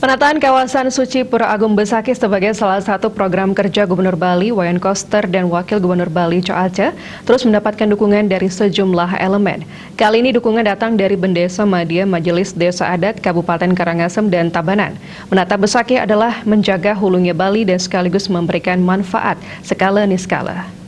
Penataan kawasan suci Pura Agung Besakih sebagai salah satu program kerja Gubernur Bali Wayan Koster dan Wakil Gubernur Bali Co Aceh terus mendapatkan dukungan dari sejumlah elemen. Kali ini dukungan datang dari Bendesa Madya Majelis Desa Adat Kabupaten Karangasem dan Tabanan. Menata Besakih adalah menjaga hulunya Bali dan sekaligus memberikan manfaat skala niskala.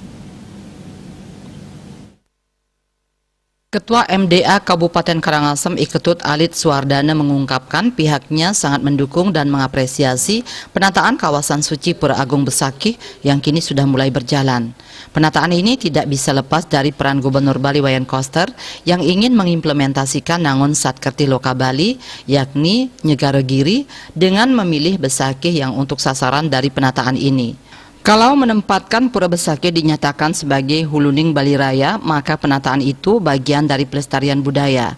Ketua MDA Kabupaten Karangasem Iketut Alit Suwardana mengungkapkan pihaknya sangat mendukung dan mengapresiasi penataan kawasan suci Pura Agung Besakih yang kini sudah mulai berjalan. Penataan ini tidak bisa lepas dari peran Gubernur Bali Wayan Koster yang ingin mengimplementasikan Nangun Satkerti Loka Bali, yakni Nyegara Giri, dengan memilih Besakih yang untuk sasaran dari penataan ini. Kalau menempatkan Pura Besakih dinyatakan sebagai huluning Bali Raya, maka penataan itu bagian dari pelestarian budaya.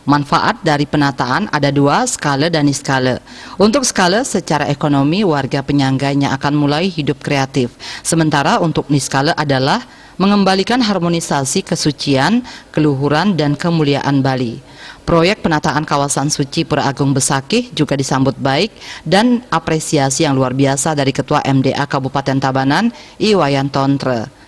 Manfaat dari penataan ada dua, skala dan niskala. Untuk skala, secara ekonomi warga penyangganya akan mulai hidup kreatif. Sementara untuk niskala adalah mengembalikan harmonisasi kesucian, keluhuran, dan kemuliaan Bali. Proyek penataan kawasan suci Pura Agung Besakih juga disambut baik dan apresiasi yang luar biasa dari Ketua MDA Kabupaten Tabanan, I Wayan Tontre.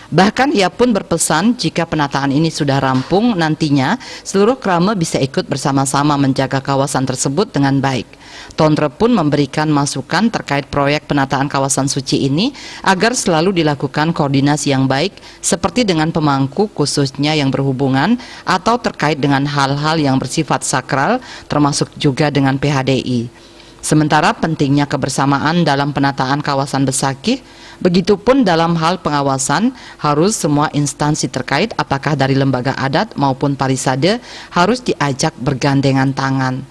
Bahkan ia pun berpesan jika penataan ini sudah rampung, nantinya seluruh krama bisa ikut bersama-sama menjaga kawasan tersebut dengan baik. Tontre pun memberikan masukan terkait proyek penataan kawasan suci ini agar selalu dilakukan koordinasi yang baik seperti dengan pemangku khususnya yang berhubungan atau terkait dengan hal-hal yang bersifat sakral termasuk juga dengan PHDI. Sementara pentingnya kebersamaan dalam penataan kawasan Besakih, begitupun dalam hal pengawasan harus semua instansi terkait apakah dari lembaga adat maupun parisade harus diajak bergandengan tangan.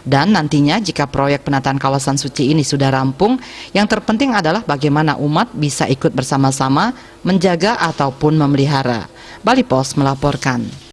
Dan nantinya jika proyek penataan kawasan suci ini sudah rampung, yang terpenting adalah bagaimana umat bisa ikut bersama-sama menjaga ataupun memelihara. Bali Pos melaporkan.